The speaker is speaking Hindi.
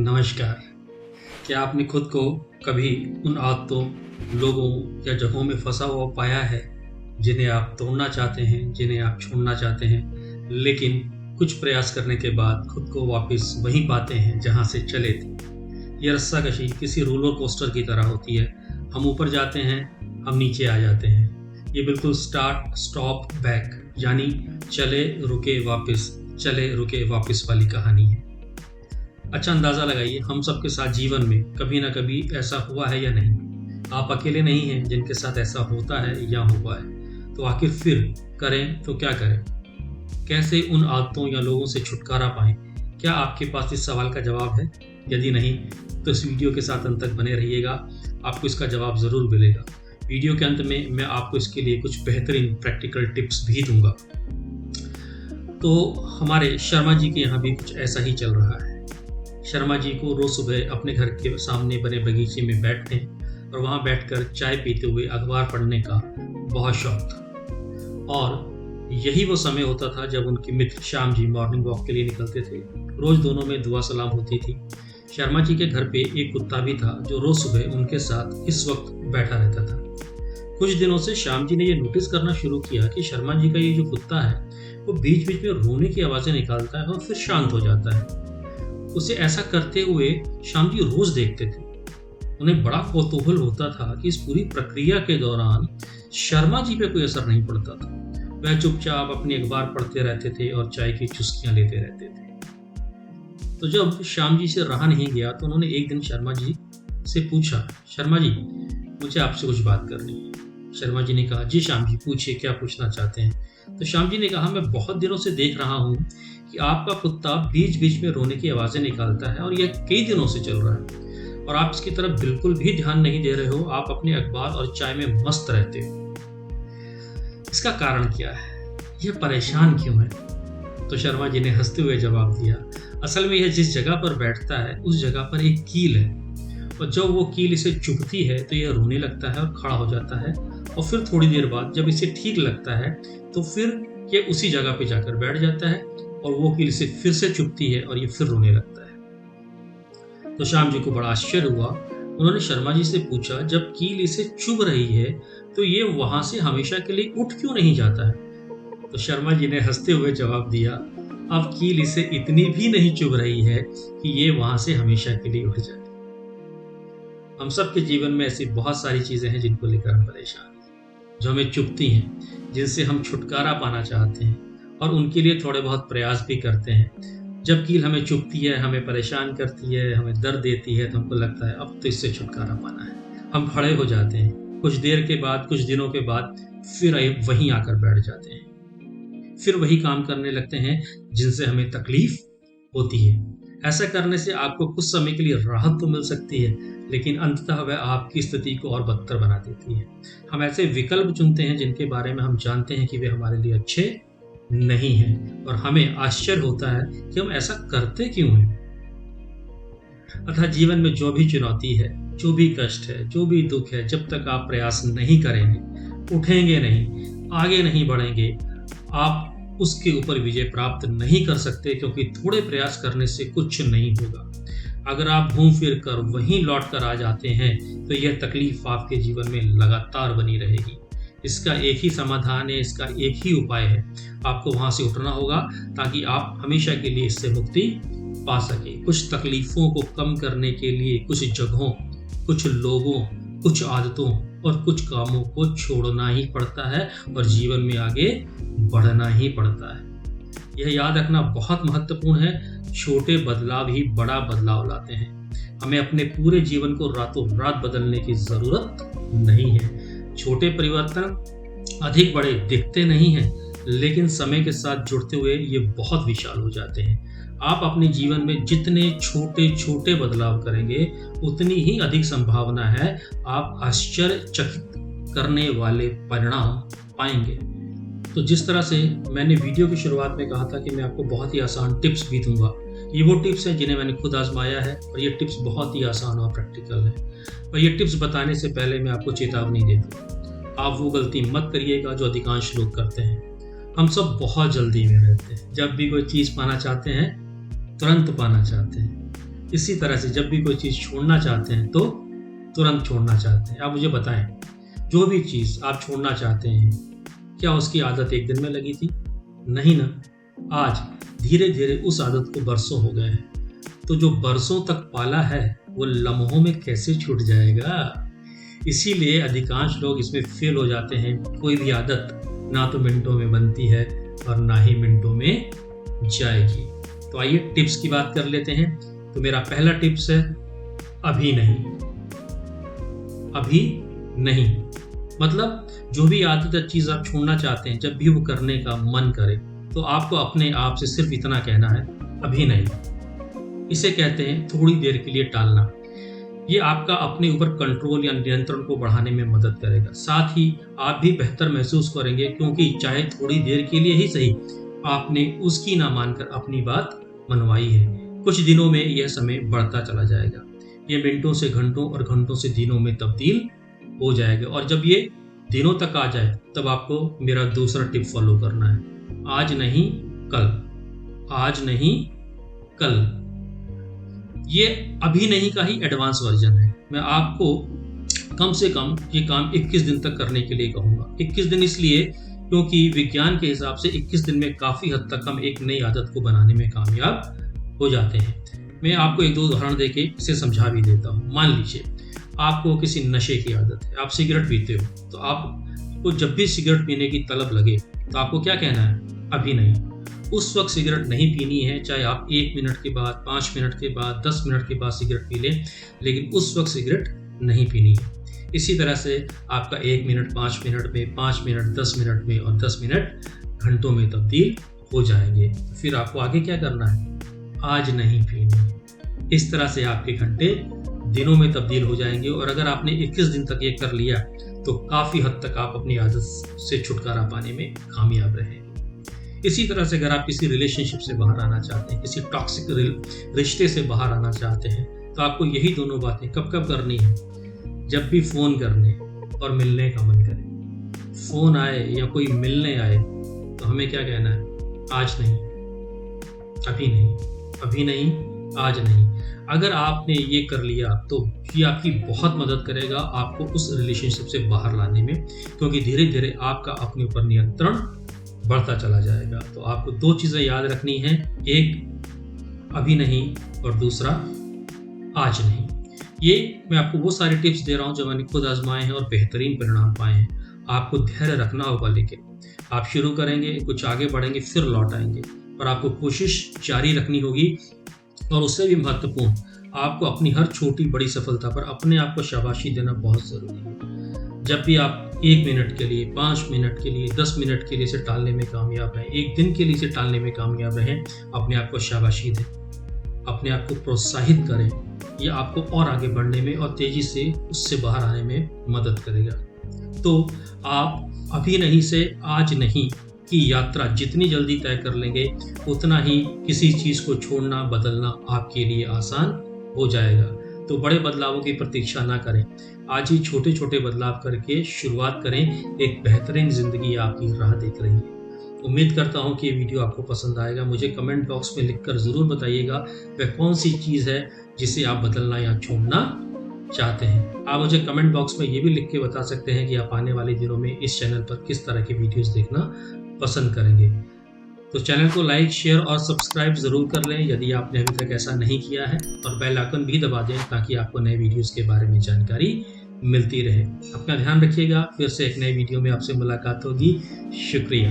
नमस्कार। क्या आपने खुद को कभी उन आदतों, लोगों या जगहों में फंसा हुआ पाया है जिन्हें आप तोड़ना चाहते हैं, जिन्हें आप छोड़ना चाहते हैं, लेकिन कुछ प्रयास करने के बाद खुद को वापस वहीं पाते हैं जहां से चले थे? यह रस्साकशी किसी रोलर कोस्टर की तरह होती है। हम ऊपर जाते हैं, हम नीचे आ जाते हैं। ये बिल्कुल स्टार्ट स्टॉप बैक यानी चले रुके वापस वाली कहानी है। अच्छा अंदाज़ा लगाइए, हम सबके साथ जीवन में कभी ना कभी ऐसा हुआ है या नहीं। आप अकेले नहीं हैं जिनके साथ ऐसा होता है या हुआ है। तो आखिर फिर करें तो क्या करें? कैसे उन आदतों या लोगों से छुटकारा पाएं? क्या आपके पास इस सवाल का जवाब है? यदि नहीं तो इस वीडियो के साथ अंत तक बने रहिएगा, आपको इसका जवाब ज़रूर मिलेगा। वीडियो के अंत में मैं आपको इसके लिए कुछ बेहतरीन प्रैक्टिकल टिप्स भी दूंगा। तो हमारे शर्मा जी के यहाँ भी कुछ ऐसा ही चल रहा है। शर्मा जी को रोज सुबह अपने घर के सामने बने बगीचे में बैठने और वहाँ बैठकर चाय पीते हुए अखबार पढ़ने का बहुत शौक था। और यही वो समय होता था जब उनके मित्र श्याम जी मॉर्निंग वॉक के लिए निकलते थे। रोज दोनों में दुआ सलाम होती थी। शर्मा जी के घर पे एक कुत्ता भी था जो रोज सुबह उनके साथ इस वक्त बैठा रहता था। कुछ दिनों से श्याम जी ने यह नोटिस करना शुरू किया कि शर्मा जी का ये जो कुत्ता है वो बीच बीच में रोने की आवाज़ें निकालता है और फिर शांत हो जाता है। उसे ऐसा करते हुए श्याम जी रोज देखते थे। उन्हें बड़ा कौतूहल होता था कि इस पूरी प्रक्रिया के दौरान शर्मा जी पे कोई असर नहीं पड़ता था। वह चुपचाप अपनी अखबार पढ़ते रहते थे और चाय की चुस्कियां लेते रहते थे। तो जब श्याम जी से रहा नहीं गया तो उन्होंने एक दिन शर्मा जी से पूछा, शर्मा जी मुझे आपसे कुछ बात करनी है। शर्मा जी ने कहा, जी श्याम जी पूछिए, क्या पूछना चाहते हैं? तो श्याम जी ने कहा, मैं बहुत दिनों से देख रहा हूँ कि आपका कुत्ता बीच बीच में रोने की आवाज़ें निकालता है और यह कई दिनों से चल रहा है और आप इसकी तरफ बिल्कुल भी ध्यान नहीं दे रहे हो। आप अपने अखबार और चाय में मस्त रहते हो। इसका कारण क्या है? यह परेशान क्यों है? तो शर्मा जी ने हंसते हुए जवाब दिया, असल में यह जिस जगह पर बैठता है उस जगह पर एक कील है और जब वो कील इसे चुभती है तो यह रोने लगता है और खड़ा हो जाता है और फिर थोड़ी देर बाद जब इसे ठीक लगता है तो फिर यह उसी जगह पे जाकर बैठ जाता है और वो कील इसे फिर से चुभती है और ये फिर रोने लगता है। तो श्याम जी को बड़ा आश्चर्य हुआ। उन्होंने शर्मा जी से पूछा, जब कील इसे चुभ रही है तो ये वहां से हमेशा के लिए उठ क्यों नहीं जाता है? तो शर्मा जी ने हंसते हुए जवाब दिया, अब कील इसे इतनी भी नहीं चुभ रही है कि ये वहां से हमेशा के लिए उठ जाए। हम सबके जीवन में ऐसी बहुत सारी चीजें हैं जिनको लेकर हम परेशान हैं, जो हमें चुभती हैं, जिनसे हम छुटकारा पाना चाहते हैं और उनके लिए थोड़े बहुत प्रयास भी करते हैं। जब कील हमें चुभती है, हमें परेशान करती है, हमें दर्द देती है तो हमको लगता है अब तो इससे छुटकारा पाना है। हम खड़े हो जाते हैं, कुछ देर के बाद, कुछ दिनों के बाद फिर वहीं आकर बैठ जाते हैं, फिर वही काम करने लगते हैं जिनसे हमें तकलीफ होती है। ऐसा करने से आपको कुछ समय के लिए राहत तो मिल सकती है, लेकिन अंततः वह आपकी स्थिति को और बदतर बना देती है। हम ऐसे विकल्प चुनते हैं जिनके बारे में हम जानते हैं कि वे हमारे लिए अच्छे नहीं है और हमें आश्चर्य होता है कि हम ऐसा करते क्यों हैं। अतः जीवन में जो भी चुनौती है, जो भी कष्ट है, जो भी दुख है, जब तक आप प्रयास नहीं करेंगे, उठेंगे नहीं, आगे नहीं बढ़ेंगे, आप उसके ऊपर विजय प्राप्त नहीं कर सकते, क्योंकि थोड़े प्रयास करने से कुछ नहीं होगा। अगर आप घूम फिर कर वहीं लौट कर आ जाते हैं तो यह तकलीफ आपके जीवन में लगातार बनी रहेगी। इसका एक ही समाधान है, इसका एक ही उपाय है, आपको वहां से उठना होगा ताकि आप हमेशा के लिए इससे मुक्ति पा सके। कुछ तकलीफों को कम करने के लिए कुछ जगहों, कुछ लोगों, कुछ आदतों और कुछ कामों को छोड़ना ही पड़ता है और जीवन में आगे बढ़ना ही पड़ता है। यह याद रखना बहुत महत्वपूर्ण है, छोटे बदलाव ही बड़ा बदलाव लाते हैं। हमें अपने पूरे जीवन को रातों रात बदलने की जरूरत नहीं है। छोटे परिवर्तन अधिक बड़े दिखते नहीं हैं, लेकिन समय के साथ जुड़ते हुए ये बहुत विशाल हो जाते हैं। आप अपने जीवन में जितने छोटे छोटे बदलाव करेंगे उतनी ही अधिक संभावना है आप आश्चर्यचकित करने वाले परिणाम पाएंगे। तो जिस तरह से मैंने वीडियो की शुरुआत में कहा था कि मैं आपको बहुत ही आसान टिप्स भी दूंगा, ये वो टिप्स हैं जिन्हें मैंने खुद आजमाया है और ये टिप्स बहुत ही आसान और प्रैक्टिकल है। और ये टिप्स बताने से पहले मैं आपको चेतावनी देता हूँ, आप वो गलती मत करिएगा जो अधिकांश लोग करते हैं। हम सब बहुत जल्दी में रहते हैं, जब भी कोई चीज़ पाना चाहते हैं तुरंत पाना चाहते हैं। इसी तरह से जब भी कोई चीज़ छोड़ना चाहते हैं तो तुरंत छोड़ना चाहते हैं। आप मुझे बताएं, जो भी चीज़ आप छोड़ना चाहते हैं, क्या उसकी आदत एक दिन में लगी थी? नहीं ना। आज धीरे धीरे उस आदत को बरसों हो गए हैं। तो जो बरसों तक पाला है वो लम्हों में कैसे छूट जाएगा? इसीलिए अधिकांश लोग इसमें फेल हो जाते हैं। कोई भी आदत ना तो मिनटों में बनती है और ना ही मिनटों में जाएगी। तो आइए टिप्स की बात कर लेते हैं। तो मेरा पहला टिप्स है अभी नहीं। अभी नहीं मतलब जो भी आदत या चीज़ आप छोड़ना चाहते हैं, जब भी वो करने का मन करे तो आपको अपने आप से सिर्फ इतना कहना है, अभी नहीं। इसे कहते हैं थोड़ी देर के लिए टालना। ये आपका अपने ऊपर कंट्रोल या नियंत्रण को बढ़ाने में मदद करेगा। साथ ही आप भी बेहतर महसूस करेंगे, क्योंकि चाहे थोड़ी देर के लिए ही सही, आपने उसकी ना मानकर अपनी बात मनवाई है। कुछ दिनों में यह समय बढ़ता चला जाएगा। ये मिनटों से घंटों और घंटों से दिनों में तब्दील हो जाएगा। और जब ये दिनों तक आ जाए तब आपको मेरा दूसरा टिप फॉलो करना है। आज नहीं कल, आज नहीं कल। ये अभी नहीं का ही एडवांस वर्जन है। मैं आपको कम से कम ये काम 21 दिन तक करने के लिए कहूँगा। 21 दिन इसलिए क्योंकि विज्ञान के हिसाब से 21 दिन में काफ़ी हद तक हम एक नई आदत को बनाने में कामयाब हो जाते हैं। मैं आपको एक दो उदाहरण देके इसे समझा भी देता हूँ। मान लीजिए आपको किसी नशे की आदत है, आप सिगरेट पीते हो, तो आपको जब भी सिगरेट पीने की तलब लगे तो आपको क्या कहना है, अभी नहीं। उस वक्त सिगरेट नहीं पीनी है, चाहे आप 1 मिनट के बाद, 5 मिनट के बाद, 10 मिनट के बाद सिगरेट पी लें, लेकिन उस वक्त सिगरेट नहीं पीनी है। इसी तरह से आपका 1 मिनट 5 मिनट में, 5 मिनट 10 मिनट में और 10 मिनट घंटों में तब्दील हो जाएंगे। फिर आपको आगे क्या करना है, आज नहीं पीनी। इस तरह से आपके घंटे दिनों में तब्दील हो जाएंगे। और अगर आपने 21 दिन तक ये कर लिया तो काफ़ी हद तक आप अपनी आदत से छुटकारा पाने में कामयाब रहेंगे। इसी तरह से अगर आप किसी रिलेशनशिप से बाहर आना चाहते हैं, किसी टॉक्सिक रिश्ते से बाहर आना चाहते हैं, तो आपको यही दोनों बातें कब कब करनी है, जब भी फ़ोन करने और मिलने का मन करे। फ़ोन आए या कोई मिलने आए तो हमें क्या कहना है, आज नहीं, अभी नहीं, अभी नहीं, आज नहीं। अगर आपने ये कर लिया तो ये आपकी बहुत मदद करेगा आपको उस रिलेशनशिप से बाहर लाने में, क्योंकि धीरे धीरे आपका अपने ऊपर नियंत्रण बढ़ता चला जाएगा। तो आपको 2 चीज़ें याद रखनी है, एक अभी नहीं और दूसरा आज नहीं। ये मैं आपको वो सारे टिप्स दे रहा हूँ जो मैंने खुद आजमाए हैं और बेहतरीन परिणाम पाए हैं। आपको धैर्य रखना होगा, लेकिन आप शुरू करेंगे, कुछ आगे बढ़ेंगे, फिर लौट आएंगे, और आपको कोशिश जारी रखनी होगी। और उससे भी महत्वपूर्ण, आपको अपनी हर छोटी बड़ी सफलता पर अपने आप को शाबाशी देना बहुत ज़रूरी है। जब भी आप 1 मिनट के लिए, 5 मिनट के लिए, 10 मिनट के लिए इसे टालने में कामयाब रहें, 1 दिन के लिए इसे टालने में कामयाब रहें, अपने आप को शाबाशी दें, अपने आप को प्रोत्साहित करें। यह आपको और आगे बढ़ने में और तेज़ी से उससे बाहर आने में मदद करेगा। तो आप अभी नहीं से आज नहीं की यात्रा जितनी जल्दी तय कर लेंगे, उतना ही किसी चीज़ को छोड़ना, बदलना आपके लिए आसान हो जाएगा। तो बड़े बदलावों की प्रतीक्षा ना करें, आज ही छोटे छोटे बदलाव करके शुरुआत करें। एक बेहतरीन ज़िंदगी आपकी राह देख रही है। उम्मीद करता हूँ कि ये वीडियो आपको पसंद आएगा। मुझे कमेंट बॉक्स में लिखकर ज़रूर बताइएगा वह कौन सी चीज़ है जिसे आप बदलना या छोड़ना चाहते हैं। आप मुझे कमेंट बॉक्स में ये भी लिख के बता सकते हैं कि आप आने वाले दिनों में इस चैनल पर किस तरह के वीडियोस देखना पसंद करेंगे। तो चैनल को लाइक, शेयर और सब्सक्राइब ज़रूर कर लें यदि आपने अभी तक ऐसा नहीं किया है, और बेल आइकन भी दबा दें ताकि आपको नए वीडियोस के बारे में जानकारी मिलती रहे। अपना ध्यान रखिएगा। फिर से एक नए वीडियो में आपसे मुलाकात होगी। शुक्रिया।